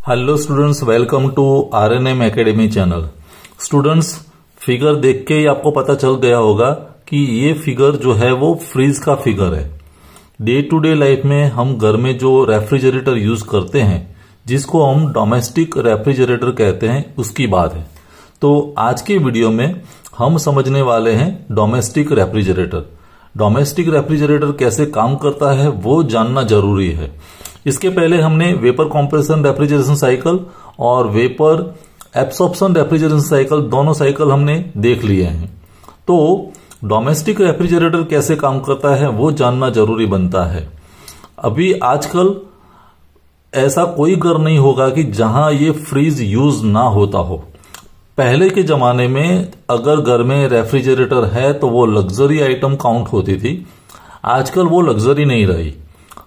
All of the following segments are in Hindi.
Hello students, welcome to RNM academy channel. Students, figure देख के ही आपको पता चल गया होगा कि ये फिगर जो है वो फ्रीज का फिगर है। डे टू डे लाइफ में हम घर में जो रेफ्रिजरेटर यूज करते हैं, जिसको हम डोमेस्टिक रेफ्रिजरेटर कहते हैं, उसकी बात है। तो आज के वीडियो में हम समझने वाले हैं डोमेस्टिक रेफ्रिजरेटर। डोमेस्टिक रेफ्रिजरेटर कैसे काम करता है वो जानना जरूरी है। इसके पहले हमने वेपर कॉम्प्रेशन रेफ्रिजरेशन साइकिल और वेपर एब्सॉर्प्शन रेफ्रिजरेशन साइकिल, दोनों साइकिल हमने देख लिए हैं। तो डोमेस्टिक रेफ्रिजरेटर कैसे काम करता है वो जानना जरूरी बनता है। अभी आजकल ऐसा कोई घर नहीं होगा कि जहां ये फ्रीज यूज ना होता हो। पहले के जमाने में अगर घर में रेफ्रिजरेटर है तो वो लग्जरी आइटम काउंट होती थी। आजकल वो लग्जरी नहीं रही।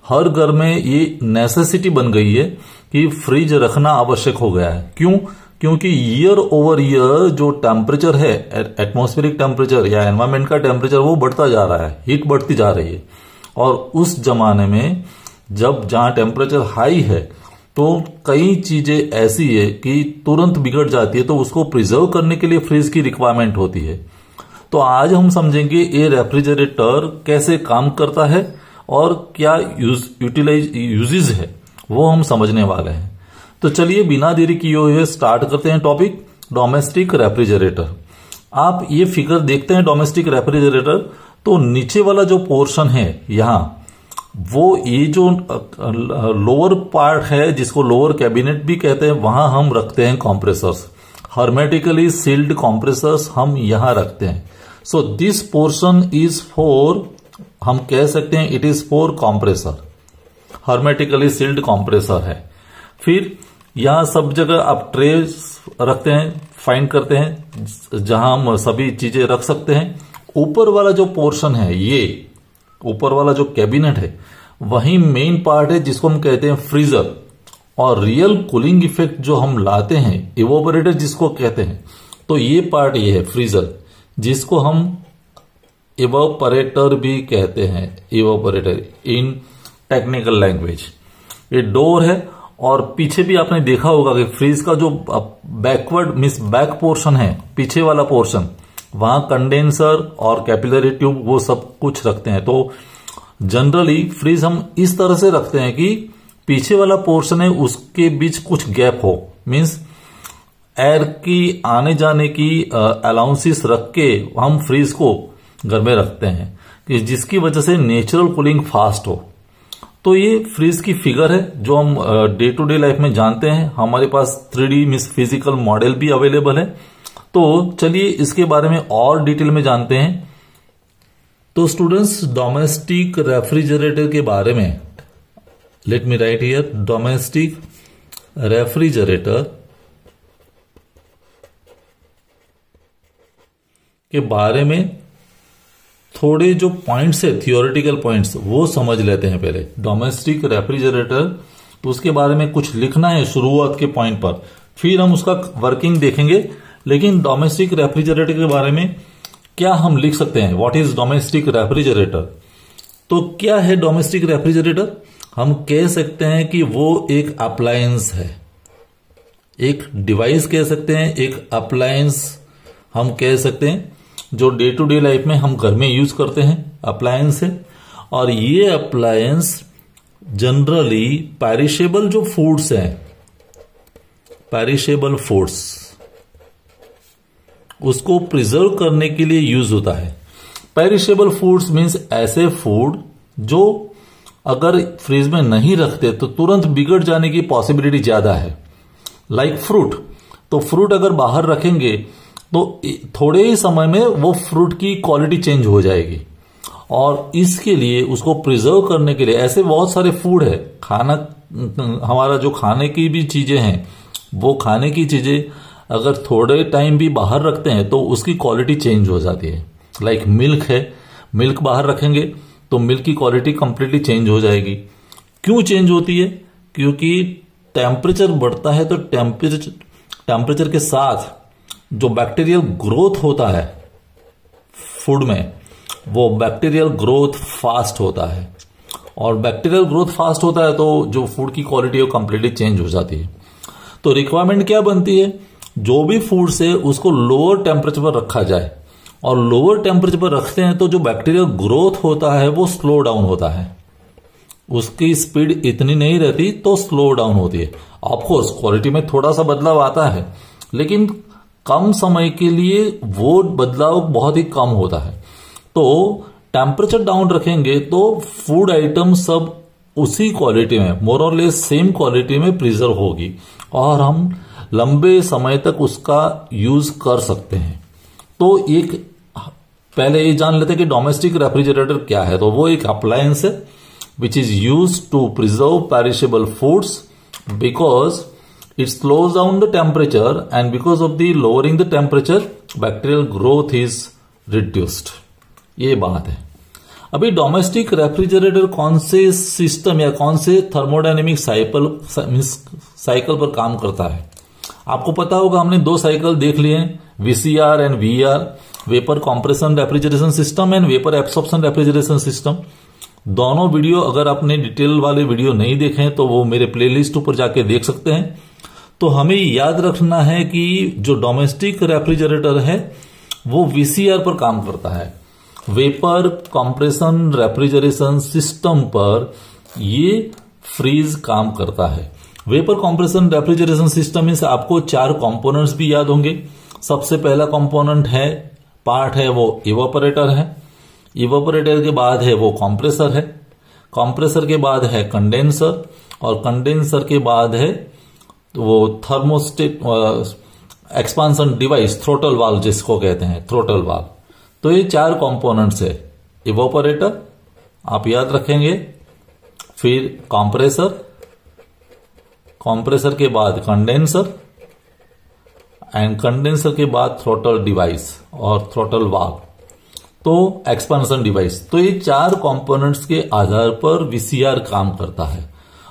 हर घर में ये नेसेसिटी बन गई है कि फ्रिज रखना आवश्यक हो गया है। क्यों? क्योंकि ईयर ओवर ईयर जो टेम्परेचर है, एटमॉस्फेरिक टेम्परेचर या एनवायरमेंट का टेम्परेचर, वो बढ़ता जा रहा है, हीट बढ़ती जा रही है। और उस जमाने में जब जहां टेम्परेचर हाई है तो कई चीजें ऐसी है कि तुरंत बिगड़ जाती है, तो उसको प्रिजर्व करने के लिए फ्रिज की रिक्वायरमेंट होती है। तो आज हम समझेंगे ये रेफ्रिजरेटर कैसे काम करता है और क्या यूजेस है वो हम समझने वाले हैं। तो चलिए बिना देरी किए हुए स्टार्ट करते हैं टॉपिक डोमेस्टिक रेफ्रिजरेटर। आप ये फिगर देखते हैं डोमेस्टिक रेफ्रिजरेटर, तो नीचे वाला जो पोर्शन है यहां, वो ये जो लोअर पार्ट है जिसको लोअर कैबिनेट भी कहते हैं, वहां हम रखते हैं कंप्रेसर्स। हर्मेटिकली सील्ड कंप्रेसर्स हम यहां रखते हैं। So this portion is for, हम कह सकते हैं it is for compressor, hermetically sealed compressor है। फिर यहां सब जगह आप ट्रे रखते हैं, फाइंड करते हैं जहां हम सभी चीजें रख सकते हैं। ऊपर वाला जो पोर्शन है, ये ऊपर वाला जो कैबिनेट है, वही मेन पार्ट है जिसको हम कहते हैं फ्रीजर। और रियल कूलिंग इफेक्ट जो हम लाते हैं, इवोपरेटर जिसको कहते हैं, तो ये पार्ट ये है फ्रीजर, जिसको हम इवोपरेटर भी कहते हैं, इवोपरेटर इन टेक्निकल लैंग्वेज। ये डोर है और पीछे भी आपने देखा होगा कि फ्रीज का जो बैकवर्ड मींस बैक पोर्शन है, पीछे वाला पोर्शन, वहां कंडेंसर और कैपिलरी ट्यूब वो सब कुछ रखते हैं। तो जनरली फ्रीज हम इस तरह से रखते हैं कि पीछे वाला पोर्शन है उसके बीच कुछ गैप हो, मींस एयर की आने जाने की अलाउंसेस रख के हम फ्रीज को घर में रखते हैं कि जिसकी वजह से नेचुरल कूलिंग फास्ट हो। तो ये फ्रीज की फिगर है जो हम डे टू डे लाइफ में जानते हैं। हमारे पास 3D मींस फिजिकल मॉडल भी अवेलेबल है। तो चलिए इसके बारे में और डिटेल में जानते हैं। तो स्टूडेंट्स, डोमेस्टिक रेफ्रिजरेटर के बारे में, late me write here, domestic refrigerator के बारे में थोड़े जो पॉइंट्स है, थियोरेटिकल पॉइंट्स, वो समझ लेते हैं पहले। डोमेस्टिक रेफ्रिजरेटर, तो उसके बारे में कुछ लिखना है शुरुआत के पॉइंट पर, फिर हम उसका वर्किंग देखेंगे। लेकिन डोमेस्टिक रेफ्रिजरेटर के बारे में क्या हम लिख सकते हैं, व्हाट इज डोमेस्टिक रेफ्रिजरेटर। तो क्या है डोमेस्टिक रेफ्रिजरेटर? हम कह सकते हैं कि वो एक अप्लायंस है, एक डिवाइस कह सकते हैं, एक अप्लायंस हम कह सकते हैं, जो डे टू डे लाइफ में हम घर में यूज करते हैं, अप्लायंस है। और ये अप्लायंस जनरली पेरिशेबल जो फूड्स हैं, पेरिशेबल फूड्स, उसको प्रिजर्व करने के लिए यूज होता है। पेरिशेबल फूड्स मींस ऐसे फूड जो अगर फ्रीज में नहीं रखते तो तुरंत बिगड़ जाने की पॉसिबिलिटी ज्यादा है। लाइक फ्रूट, तो फ्रूट अगर बाहर रखेंगे तो थोड़े ही समय में वो फ्रूट की क्वालिटी चेंज हो जाएगी। और इसके लिए उसको प्रिजर्व करने के लिए ऐसे बहुत सारे फूड है, खाना, हमारा जो खाने की भी चीजें हैं, वो खाने की चीजें अगर थोड़े टाइम भी बाहर रखते हैं तो उसकी क्वालिटी चेंज हो जाती है। लाइक मिल्क है, मिल्क बाहर रखेंगे तो मिल्क की क्वालिटी कंप्लीटली चेंज हो जाएगी। क्यों चेंज होती है? क्योंकि टेम्परेचर बढ़ता है, तो टेम्परेचर के साथ जो बैक्टीरियल ग्रोथ होता है फूड में, वो बैक्टीरियल ग्रोथ फास्ट होता है। और बैक्टीरियल ग्रोथ फास्ट होता है तो जो फूड की क्वालिटी है वो कंप्लीटली चेंज हो जाती है। तो रिक्वायरमेंट क्या बनती है, जो भी फूड्स है उसको लोअर टेम्परेचर पर रखा जाए, और लोअर टेम्परेचर पर रखते हैं तो जो बैक्टीरियल ग्रोथ होता है वो स्लो डाउन होता है, उसकी स्पीड इतनी नहीं रहती तो स्लो डाउन होती है। ऑफकोर्स क्वालिटी में थोड़ा सा बदलाव आता है, लेकिन कम समय के लिए वो बदलाव बहुत ही कम होता है। तो टेम्परेचर डाउन रखेंगे तो फूड आइटम सब उसी क्वालिटी में, मोर और लेस सेम क्वालिटी में प्रिजर्व होगी और हम लंबे समय तक उसका यूज कर सकते हैं। तो एक पहले ये जान लेते हैं कि डोमेस्टिक रेफ्रिजरेटर क्या है। तो वो एक अप्लायंस है which is use to preserve perishable foods because it slows down the temperature and because of the lowering the temperature bacterial growth is reduced। ये बात है। अभी डोमेस्टिक रेफ्रिजरेटर कौन से सिस्टम या कौन से थर्मोडायनेमिक साइकिल पर काम करता है, आपको पता होगा। हमने 2 साइकिल देख लिए हैं, VCR and VER, vapour compression refrigeration system and vapour absorption refrigeration system. दोनों वीडियो अगर आपने डिटेल वाले वीडियो नहीं देखे हैं तो वो मेरे प्लेलिस्ट ऊपर जाके देख सकते हैं। तो हमें याद रखना है कि जो डोमेस्टिक रेफ्रिजरेटर है वो VCR पर काम करता है, वेपर कंप्रेशन रेफ्रिजरेशन सिस्टम पर ये फ्रीज काम करता है। वेपर कंप्रेशन रेफ्रिजरेशन सिस्टम में से आपको 4 कंपोनेंट्स भी याद होंगे। सबसे पहला कंपोनेंट है, पार्ट है वो इवेपोरेटर है, इवेपोरेटर के बाद है वो कंप्रेसर है, कंप्रेसर के बाद है कंडेंसर, और कंडेंसर के बाद है तो वो thermostat expansion device, throttle valve जिसको कहते हैं, थ्रोटल वाल्व। तो ये 4 कंपोनेंट्स है, इवेपोरेटर आप याद रखेंगे, फिर कंप्रेसर, कंप्रेसर के बाद कंडेंसर एंड कंडेंसर के बाद थ्रोटल डिवाइस और थ्रोटल वाल्व, तो एक्सपांशन डिवाइस। तो ये 4 कंपोनेंट्स के आधार पर VCR काम करता है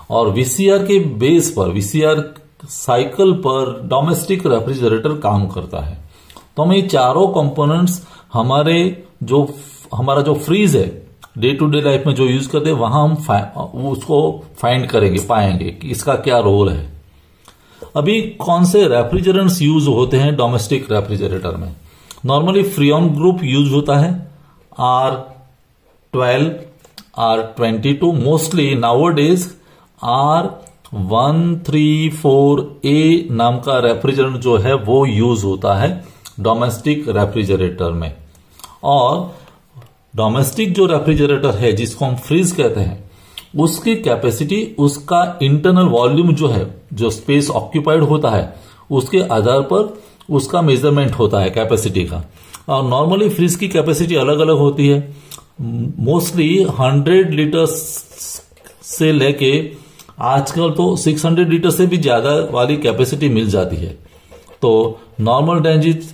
और VCR के बेस पर, VCR साइकिल पर डोमेस्टिक रेफ्रिजरेटर काम करता है। तो हम ये चारों कंपोनेंट्स हमारा जो फ्रीज है डे टू डे लाइफ में जो यूज करते हैं वहां हम उसको फाइंड करेंगे, पाएंगे कि इसका क्या रोल है। अभी कौन से रेफ्रिजरेंट्स यूज होते हैं डोमेस्टिक रेफ्रिजरेटर में? नॉर्मली फ्रीऑन ग्रुप यूज होता है, R12, R22, mostly nowadays R134A नाम का रेफ्रिजरेंट जो है वो यूज होता है डोमेस्टिक रेफ्रिजरेटर में। और डोमेस्टिक जो रेफ्रिजरेटर है जिसको हम फ्रीज कहते हैं, उसकी कैपेसिटी, उसका इंटरनल वॉल्यूम जो है, जो स्पेस ऑक्यूपाइड होता है, उसके आधार पर उसका मेजरमेंट होता है कैपेसिटी का। और नॉर्मली फ्रीज की कैपेसिटी अलग अलग होती है, मोस्टली 100 लीटर से लेके आजकल तो 600 लीटर से भी ज्यादा वाली कैपेसिटी मिल जाती है। तो normal range is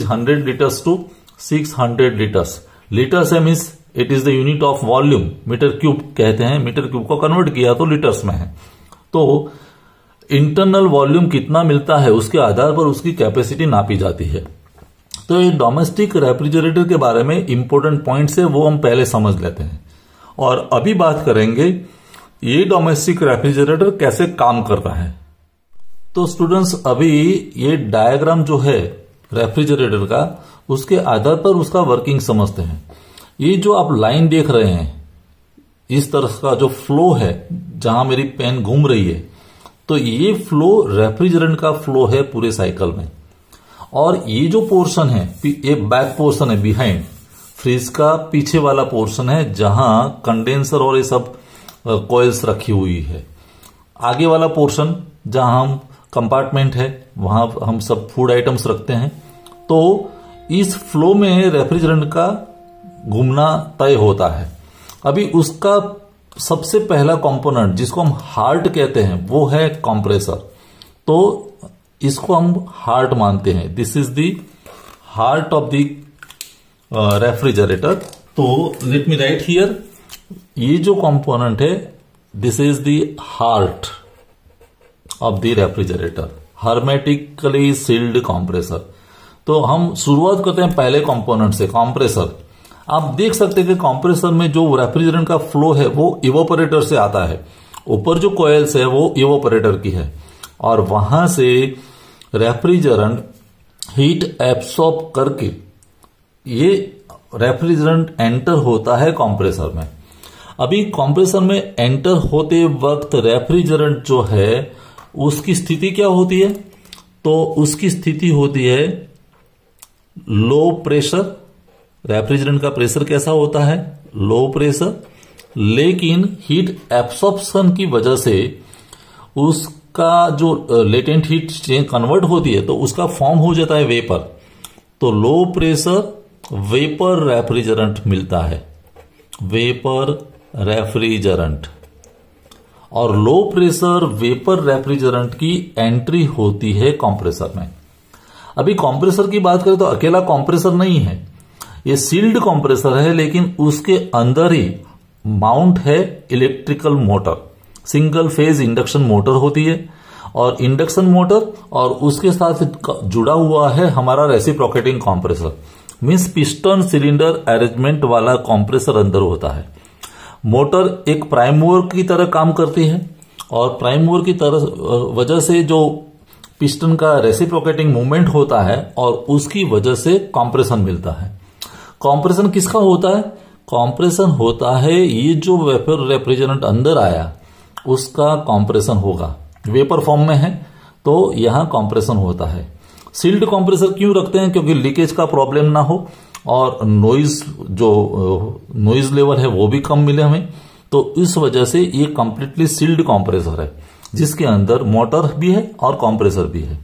100 litres to 600 litres. Litres है means it is the unit of volume, metre cube कहते हैं, मीटर क्यूब को कन्वर्ट किया तो लीटर्स में है। तो इंटरनल वॉल्यूम कितना मिलता है उसके आधार पर उसकी कैपेसिटी नापी जाती है। तो ये डोमेस्टिक रेफ्रिजरेटर के बारे में इंपॉर्टेंट पॉइंट्स है, वो हम पहले समझ लेते हैं। और अभी बात करेंगे ये डोमेस्टिक रेफ्रिजरेटर कैसे काम करता है। तो स्टूडेंट्स, अभी ये डायग्राम जो है रेफ्रिजरेटर का, उसके आधार पर उसका वर्किंग समझते हैं। ये जो आप लाइन देख रहे हैं, इस तरह का जो फ्लो है, जहां मेरी पेन घूम रही है, तो ये फ्लो रेफ्रिजरेंट का फ्लो है पूरे साइकिल में। और ये जो पोर्शन है, ये बैक पोर्शन है, बिहाइंड फ्रीज का पीछे वाला पोर्शन है, जहां कंडेंसर और ये सब कॉइल्स रखी हुई है। आगे वाला पोर्शन जहां हम कंपार्टमेंट है, वहां हम सब फूड आइटम्स रखते हैं। तो इस फ्लो में रेफ्रिजरेंट का घूमना तय होता है। अभी उसका सबसे पहला कंपोनेंट जिसको हम हार्ट कहते हैं वो है कंप्रेसर। तो इसको हम हार्ट मानते हैं, this is the heart of the refrigerator. तो लेट मी राइट हियर, ये जो कंपोनेंट है this is the heart of the refrigerator, hermetically sealed compressor. तो हम शुरुआत करते हैं पहले कंपोनेंट से, कंप्रेसर। आप देख सकते हैं कि कंप्रेसर में जो रेफ्रिजरेंट का फ्लो है वो इवेपोरेटर से आता है। ऊपर जो कॉइल्स है वो इवेपोरेटर की है, और वहां से रेफ्रिजरेंट हीट एब्सॉर्ब करके ये रेफ्रिजरेंट एंटर होता है कंप्रेसर में। अभी कंप्रेसर में एंटर होते वक्त रेफ्रिजरेंट जो है उसकी स्थिति क्या होती है? तो उसकी स्थिति होती है लो प्रेशर। रेफ्रिजरेंट का प्रेशर कैसा होता है? Low pressure. लेकिन हीट एब्सॉर्प्शन की वजह से उसका जो लेटेंट हीट कन्वर्ट होती है तो उसका फॉर्म हो जाता है वेपर। तो लो प्रेशर वेपर रेफ्रिजरेंट मिलता है, वेपर रेफ्रिजरेंट। और लो प्रेशर वेपर रेफ्रिजरेंट की एंट्री होती है कंप्रेसर में। अभी कंप्रेसर की बात करें तो अकेला कंप्रेसर नहीं है, ये सील्ड कंप्रेसर है, लेकिन उसके अंदर ही माउंट है electrical motor. Single phase induction motor होती है और इंडक्शन मोटर और उसके साथ जुड़ा हुआ है हमारा reciprocating compressor, means piston cylinder arrangement वाला कंप्रेसर अंदर होता है। मोटर एक प्राइम मूवर की तरह काम करती है और प्राइम मूवर की तरह वजह से जो पिस्टन का रेसिप्रोकेटिंग मूवमेंट होता है और उसकी वजह से कंप्रेशन मिलता है। कंप्रेशन किसका होता है? कंप्रेशन होता है ये जो वेपर रेफ्रिजरेंट अंदर आया उसका कंप्रेशन होगा, वेपर फॉर्म में है तो यहां कंप्रेशन होता है। सील्ड कंप्रेसर क्यों रखते हैं? क्योंकि लीकेज का प्रॉब्लम ना हो और नॉइज लेवल है वो भी कम मिले हमें, तो इस वजह से ये कंप्लीटली सील्ड कंप्रेसर है जिसके अंदर मोटर भी है और कंप्रेसर भी है।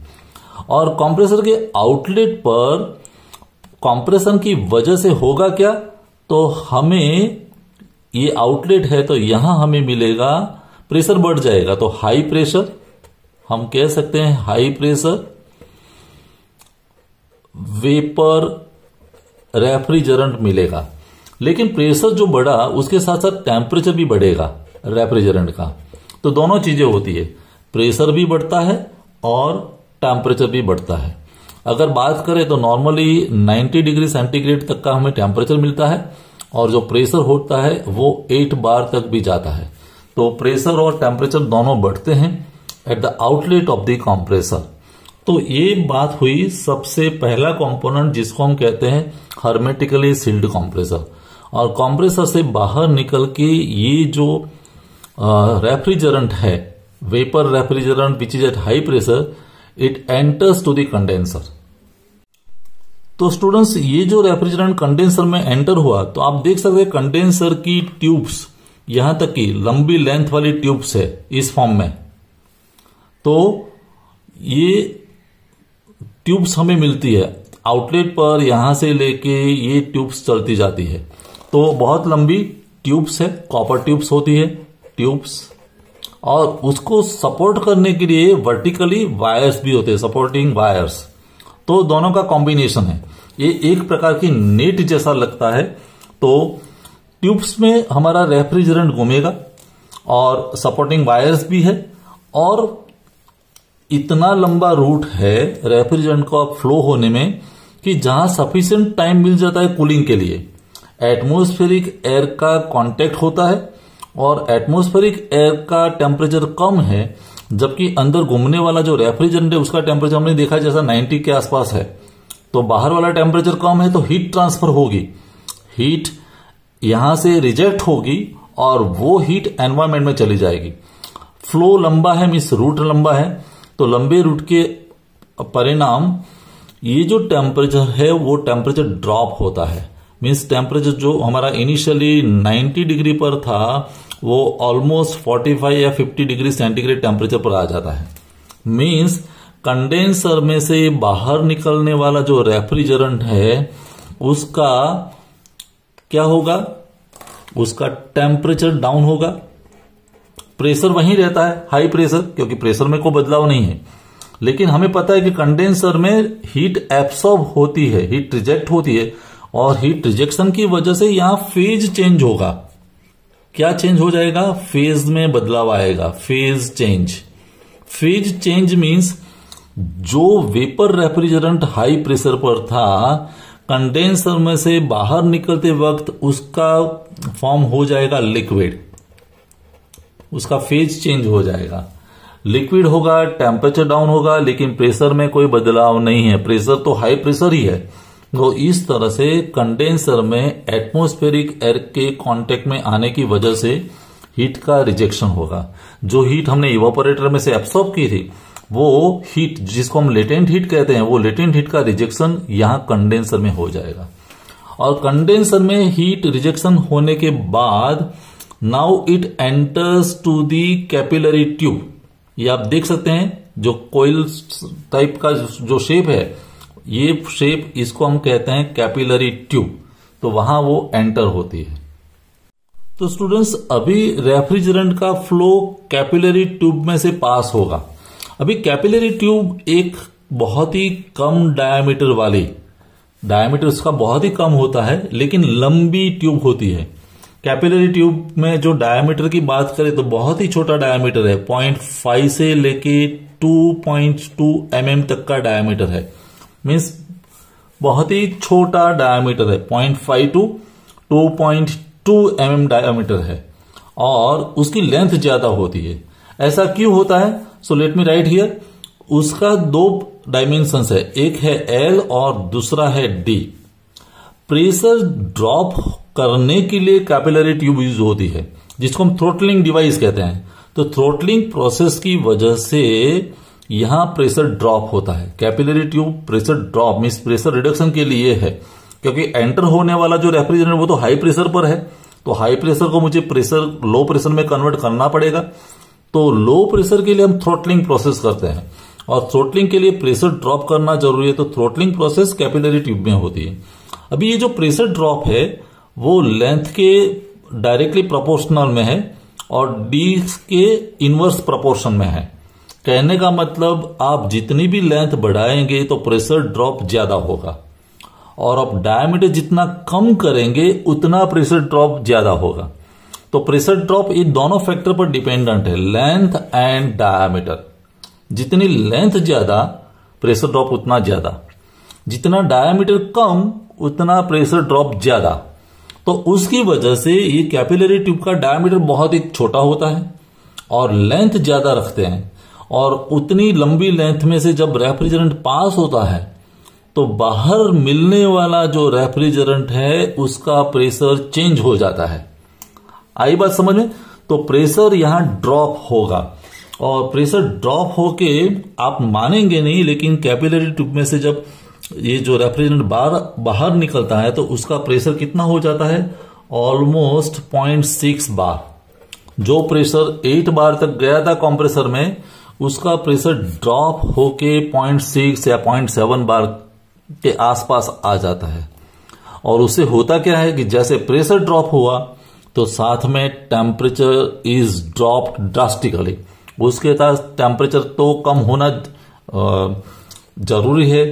और कंप्रेसर के आउटलेट पर कंप्रेशन की वजह से होगा क्या? तो हमें ये आउटलेट है तो यहां हमें मिलेगा प्रेशर बढ़ जाएगा, तो हाई प्रेशर, हम कह सकते हैं हाई प्रेशर वेपर रेफ्रिजरेंट मिलेगा। लेकिन प्रेशर जो बढ़ा उसके साथ साथ टेम्परेचर भी बढ़ेगा रेफ्रिजरेंट का, तो दोनों चीजें होती है, प्रेशर भी बढ़ता है और टेम्परेचर भी बढ़ता है। अगर बात करें तो नॉर्मली 90 डिग्री सेंटीग्रेड तक का हमें टेम्परेचर मिलता है और जो प्रेशर होता है वो 8 बार तक भी जाता है। तो प्रेशर और टेम्परेचर दोनों बढ़ते हैं at the outlet of the compressor. तो ये बात हुई सबसे पहला कंपोनेंट जिसको हम कहते हैं हर्मेटिकली सील्ड कंप्रेसर। और कंप्रेसर से बाहर निकल के ये जो रेफ्रिजरेंट है, vapour refrigerant which is at high pressure, it enters to the condenser. तो स्टूडेंट्स ये जो रेफ्रिजरेंट कंडेंसर में एंटर हुआ तो आप देख सकते हैं कंडेंसर की ट्यूब्स यहां तक की लंबी लेंथ वाली ट्यूब्स है इस फॉर्म में। तो ये ट्यूब्स हमें मिलती है आउटलेट पर, यहां से लेके ये ट्यूब्स चलती जाती है। तो बहुत लंबी ट्यूब्स है, कॉपर ट्यूब्स होती है ट्यूब्स, और उसको सपोर्ट करने के लिए वर्टिकली वायर्स भी होते हैं, सपोर्टिंग वायर्स। तो दोनों का कॉम्बिनेशन है, ये एक प्रकार की नेट जैसा लगता है। तो ट्यूब्स में हमारा रेफ्रिजरेंट घूमेगा और सपोर्टिंग वायर्स भी है और इतना लंबा रूट है रेफ्रिजरेंट का फ्लो होने में कि जहां सफिशिएंट टाइम मिल जाता है कूलिंग के लिए। एटमॉस्फेरिक एयर का कांटेक्ट होता है और एटमॉस्फेरिक एयर का टेम्परेचर कम है, जबकि अंदर घूमने वाला जो रेफ्रिजरेंट है उसका टेम्परेचर हमने देखा जैसा 90 के आसपास है। तो बाहर वाला टेम्परेचर कम है तो हीट ट्रांसफर होगी, हीट यहां से रिजेक्ट होगी और वो हीट एनवायरमेंट में चली जाएगी। फ्लो लंबा है, मीन्स रूट लंबा है, तो लंबे रूट के परिणाम ये जो टेम्परेचर है वो टेम्परेचर ड्रॉप होता है। मीन्स टेम्परेचर जो हमारा इनिशियली 90 डिग्री पर था वो ऑलमोस्ट 45 या 50 डिग्री सेंटीग्रेड टेम्परेचर पर आ जाता है। मीन्स कंडेंसर में से बाहर निकलने वाला जो रेफ्रिजरेंट है उसका क्या होगा? उसका टेम्परेचर डाउन होगा, प्रेशर वहीं रहता है हाई प्रेशर, क्योंकि प्रेशर में कोई बदलाव नहीं है। लेकिन हमें पता है कि कंडेंसर में हीट एब्सॉर्ब होती है, हीट रिजेक्ट होती है, और हीट रिजेक्शन की वजह से यहां फेज चेंज होगा। क्या चेंज हो जाएगा? फेज में बदलाव आएगा, phase change. Phase change means जो वेपर रेफ्रिजरेंट हाई प्रेशर पर था कंडेंसर में से बाहर निकलते वक्त उसका फॉर्म हो जाएगा लिक्विड, उसका फेज चेंज हो जाएगा। लिक्विड होगा, टेम्परेचर डाउन होगा, लेकिन प्रेशर में कोई बदलाव नहीं है, प्रेशर तो हाई प्रेशर ही है। तो इस तरह से कंडेंसर में एटमॉस्फेरिक एयर के कांटेक्ट में आने की वजह से हीट का रिजेक्शन होगा। जो हीट हमने इवापोरेटर में से एब्सॉर्ब की थी, वो हीट जिसको हम लेटेंट हीट कहते हैं, वो लेटेंट हीट का रिजेक्शन यहां कंडेंसर में हो जाएगा। और कंडेंसर में हीट रिजेक्शन होने के बाद now it enters to the capillary tube. ये आप देख सकते हैं, जो कोयल टाइप का जो शेप है, ये शेप इसको हम कहते हैं कैपिलरी ट्यूब। तो वहां वो एंटर होती है। तो स्टूडेंट्स, अभी रेफ्रिजरेंट का फ्लो कैपिलरी ट्यूब में से पास होगा। अभी कैपिलरी ट्यूब एक बहुत ही कम डायमीटर वाली, डायमीटर उसका बहुत ही कम होता है, लेकिन लंबी ट्यूब होती है। कैपिलरी ट्यूब में जो डायमीटर की बात करें तो बहुत ही छोटा डायमीटर है, 0.5 से लेके 2.2 mm तक का डायमीटर है। मीन्स बहुत ही छोटा डायमीटर है, 0.5 to 2.2 mm डायमीटर है, और उसकी लेंथ ज्यादा होती है। ऐसा क्यों होता है? So let me write here. उसका दो डायमेंशंस है, एक है एल और दूसरा है डी। प्रेशर ड्रॉप करने के लिए कैपिलरी ट्यूब यूज होती है, जिसको हम थ्रोटलिंग डिवाइस कहते हैं। तो थ्रोटलिंग प्रोसेस की वजह से यहां प्रेशर ड्रॉप होता है। Capillary tube pressure drop means pressure reduction के लिए है, क्योंकि एंटर होने वाला जो रेफ्रिजरेंट वो तो हाई प्रेशर पर है, तो हाई प्रेशर को मुझे प्रेशर लो प्रेशर में कन्वर्ट करना पड़ेगा। तो लो प्रेशर के लिए हम थ्रोटलिंग प्रोसेस करते हैं, और थ्रोटलिंग के लिए प्रेशर ड्रॉप करना जरूरी है। तो थ्रोटलिंग प्रोसेस कैपिलरी ट्यूब में होती है। अभी ये जो प्रेशर ड्रॉप है वो लेंथ के डायरेक्टली प्रोपोर्शनल में है और डी के इनवर्स प्रोपोर्शन में है। कहने का मतलब, आप जितनी भी लेंथ बढ़ाएंगे तो प्रेशर ड्रॉप ज्यादा होगा, और आप डायमीटर जितना कम करेंगे उतना प्रेशर ड्रॉप ज्यादा होगा। तो प्रेशर ड्रॉप ये दोनों फैक्टर पर डिपेंडेंट है, लेंथ एंड डायमीटर। जितनी लेंथ ज्यादा प्रेशर ड्रॉप उतना ज्यादा, जितना डायमीटर कम उतना प्रेशर ड्रॉप ज्यादा। तो उसकी वजह से ये कैपिलरी ट्यूब का डायमीटर बहुत ही छोटा होता है और लेंथ ज्यादा रखते हैं, और उतनी लंबी लेंथ में से जब रेफ्रिजरेंट पास होता है तो बाहर मिलने वाला जो रेफ्रिजरेंट है उसका प्रेशर चेंज हो जाता है। आई बात समझ में? तो प्रेशर यहां ड्रॉप होगा, और प्रेशर ड्रॉप होके आप मानेंगे नहीं, लेकिन कैपिलरी ट्यूब में से जब ये जो रेफ्रिजरेंट बाहर निकलता है तो उसका प्रेशर कितना हो जाता है? ऑलमोस्ट 0.6 बार। जो प्रेशर 8 बार तक गया था कंप्रेसर में, उसका प्रेशर ड्रॉप होके 0.6 या 0.7 बार के आसपास आ जाता है। और उससे होता क्या है कि जैसे प्रेशर ड्रॉप हुआ तो साथ में टेम्परेचर इज ड्रॉप्ड ड्रास्टिकली। उसके साथ टेम्परेचर तो कम होना जरूरी है,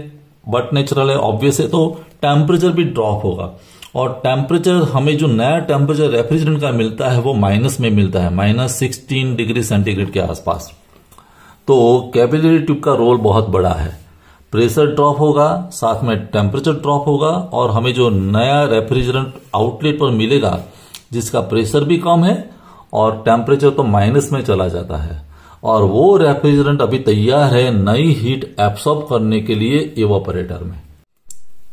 बट नेचुरल है, ऑब्वियस है, तो टेम्परेचर भी ड्रॉप होगा। और टेम्परेचर, हमें जो नया टेम्परेचर रेफ्रिजरेंट का मिलता है वो माइनस में मिलता है, -16 डिग्री सेंटीग्रेड के आसपास। तो कैपिलरी ट्यूब का रोल बहुत बड़ा है। प्रेशर ड्रॉप होगा, साथ में टेम्परेचर ड्रॉप होगा, और हमें जो नया रेफ्रिजरेंट आउटलेट पर मिलेगा जिसका प्रेशर भी कम है और टेम्परेचर तो माइनस में चला जाता है, और वो रेफ्रिजरेंट अभी तैयार है नई हीट एब्सॉर्ब करने के लिए इवापोरेटर में।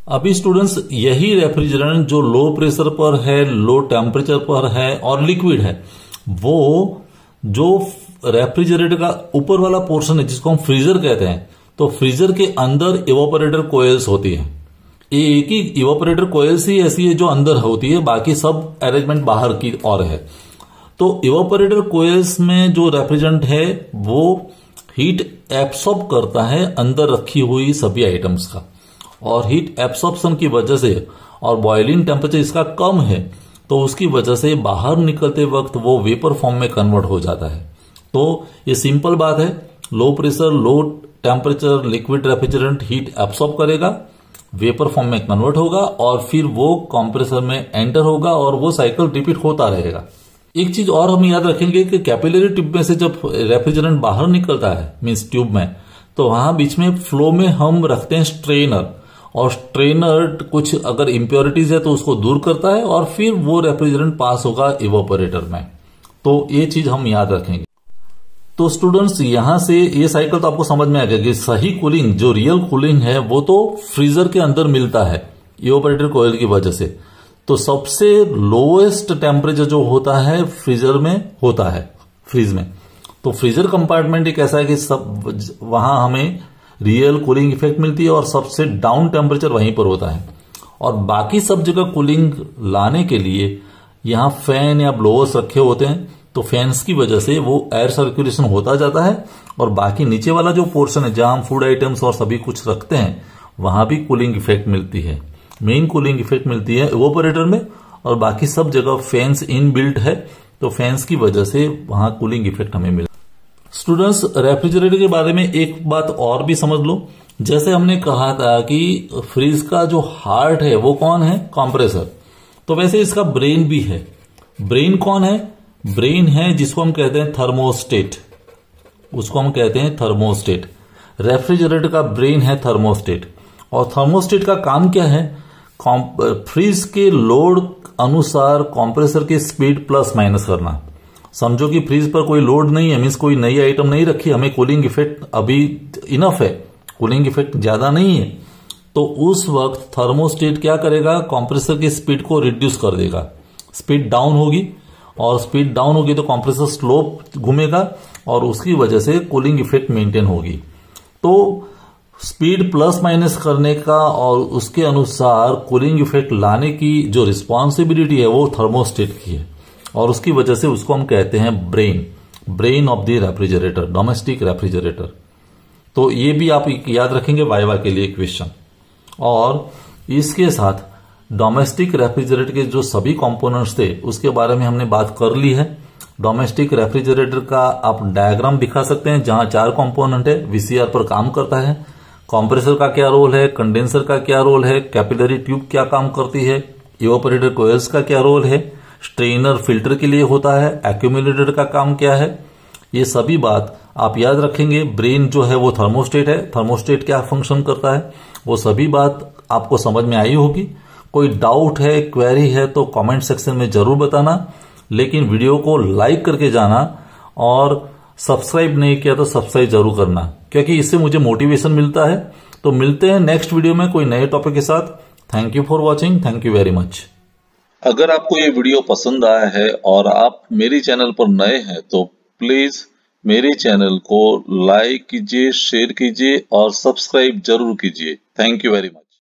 अभी स्टूडेंट्स, यही रेफ्रिजरेंट जो लो प्रेशर पर है, लो टेम्परेचर पर है और लिक्विड है, वो जो रेफ्रिजरेटर का ऊपर वाला पोर्शन है जिसको हम फ्रीजर कहते हैं, तो फ्रीजर के अंदर इवापोरेटर कोयल्स होती है। एक ही इवापोरेटर कोयल्स ही ऐसी है जो अंदर होती है, बाकी सब अरेंजमेंट बाहर की ओर है। तो इवापोरेटर कोयल्स में जो रेफ्रिजरेंट है वो हीट एब्सॉर्ब करता है अंदर रखी हुई सभी आइटम्स का, और हीट एब्सॉर्प्शन की वजह से, और बॉइलिंग टेम्परेचर इसका कम है, तो उसकी वजह से बाहर निकलते वक्त वो वेपर फॉर्म में कन्वर्ट हो जाता है। तो ये सिंपल बात है, low pressure low temperature liquid refrigerant heat absorb करेगा, वेपर फॉर्म में कन्वर्ट होगा, और फिर वो कंप्रेसर में एंटर होगा, और वो साइकिल रिपीट होता रहेगा। एक चीज और हम याद रखेंगे कि कैपिलरी ट्यूब में से जब रेफ्रिजरेंट बाहर निकलता है मींस ट्यूब में, तो वहां बीच में फ्लो में हम रखते हैं स्ट्रेनर, और स्ट्रेनर कुछ अगर इम्प्योरिटीज है तो उसको दूर करता है, और फिर वो रेफ्रिजरेंट पास होगा इवापोरेटर में। तो ये चीज हम याद रखेंगे। तो स्टूडेंट्स यहां से ये साइकिल तो आपको समझ में आ गया कि सही कूलिंग, जो रियल कूलिंग है, वो तो फ्रीजर के अंदर मिलता है इवेपोरेटर कॉइल की वजह से। तो सबसे लोएस्ट टेम्परेचर जो होता है फ्रीजर में होता है, फ्रीज में। तो फ्रीजर कंपार्टमेंट एक ऐसा है कि सब वहां हमें रियल कूलिंग इफेक्ट मिलती है और सबसे डाउन टेम्परेचर वहीं पर होता है। और बाकी सब जगह कूलिंग लाने के लिए यहां फैन या ब्लोअर्स रखे होते हैं, तो फैंस की वजह से वो एयर सर्कुलेशन होता जाता है और बाकी नीचे वाला जो पोर्शन है जहां हम फूड आइटम्स और सभी कुछ रखते हैं वहां भी कूलिंग इफेक्ट मिलती है। मेन कूलिंग इफेक्ट मिलती है इवेपोरेटर में और बाकी सब जगह फैंस इनबिल्ट है, तो फैंस की वजह से वहां कूलिंग इफेक्ट हमें मिलता है। स्टूडेंट्स, रेफ्रिजरेटर के बारे में एक बात और भी समझ लो। जैसे हमने कहा था कि फ्रिज का जो हार्ट है वो कौन है? कंप्रेसर। तो वैसे इसका ब्रेन भी है। ब्रेन कौन है? ब्रेन है जिसको हम कहते हैं थर्मोस्टेट, उसको हम कहते हैं थर्मोस्टेट। रेफ्रिजरेटर का ब्रेन है थर्मोस्टेट। और थर्मोस्टेट का काम क्या है? फ्रिज के लोड अनुसार कंप्रेसर की स्पीड प्लस माइनस करना। समझो कि फ्रिज पर कोई लोड नहीं है, मीन्स कोई नई आइटम नहीं रखी, हमें कूलिंग इफेक्ट अभी इनफ है, कूलिंग इफेक्ट ज्यादा नहीं है, तो उस वक्त थर्मोस्टेट क्या करेगा? कंप्रेसर की स्पीड को रिड्यूस कर देगा। स्पीड डाउन होगी और स्पीड डाउन होगी तो कंप्रेसर स्लो घूमेगा और उसकी वजह से कूलिंग इफेक्ट मेंटेन होगी। तो स्पीड प्लस माइनस करने का और उसके अनुसार कूलिंग इफेक्ट लाने की जो रिस्पॉन्सिबिलिटी है वो थर्मोस्टेट की है और उसकी वजह से उसको हम कहते हैं brain of the refrigerator, domestic refrigerator. तो ये भी आप याद रखेंगे वाइवा के लिए क्वेश्चन। और इसके साथ डोमेस्टिक रेफ्रिजरेटर के जो सभी कंपोनेंट्स थे उसके बारे में हमने बात कर ली है। डोमेस्टिक रेफ्रिजरेटर का आप डायग्राम दिखा सकते हैं जहां 4 कंपोनेंट है, वीसीआर पर काम करता है। कंप्रेसर का क्या रोल है, कंडेंसर का क्या रोल है, कैपिलरी ट्यूब क्या काम करती है, इवेपोरेटर कोयल्स का क्या रोल है, स्ट्रेनर फिल्टर के लिए होता है, एक्यूमुलेटर का काम क्या है, ये सभी बात आप याद रखेंगे। ब्रेन जो है वो थर्मोस्टेट है, थर्मोस्टेट क्या फंक्शन करता है, वो सभी बात आपको समझ में आई होगी। कोई डाउट है, क्वेरी है तो कमेंट सेक्शन में जरूर बताना, लेकिन वीडियो को लाइक करके जाना और सब्सक्राइब नहीं किया तो सब्सक्राइब जरूर करना, क्योंकि इससे मुझे मोटिवेशन मिलता है। तो मिलते हैं नेक्स्ट वीडियो में कोई नए टॉपिक के साथ। Thank you for watching, thank you very much. अगर आपको ये वीडियो पसंद आया है और आप मेरी चैनल पर नए हैं तो प्लीज मेरे चैनल को लाइक कीजिए, शेयर कीजिए और सब्सक्राइब जरूर कीजिए। Thank you very much.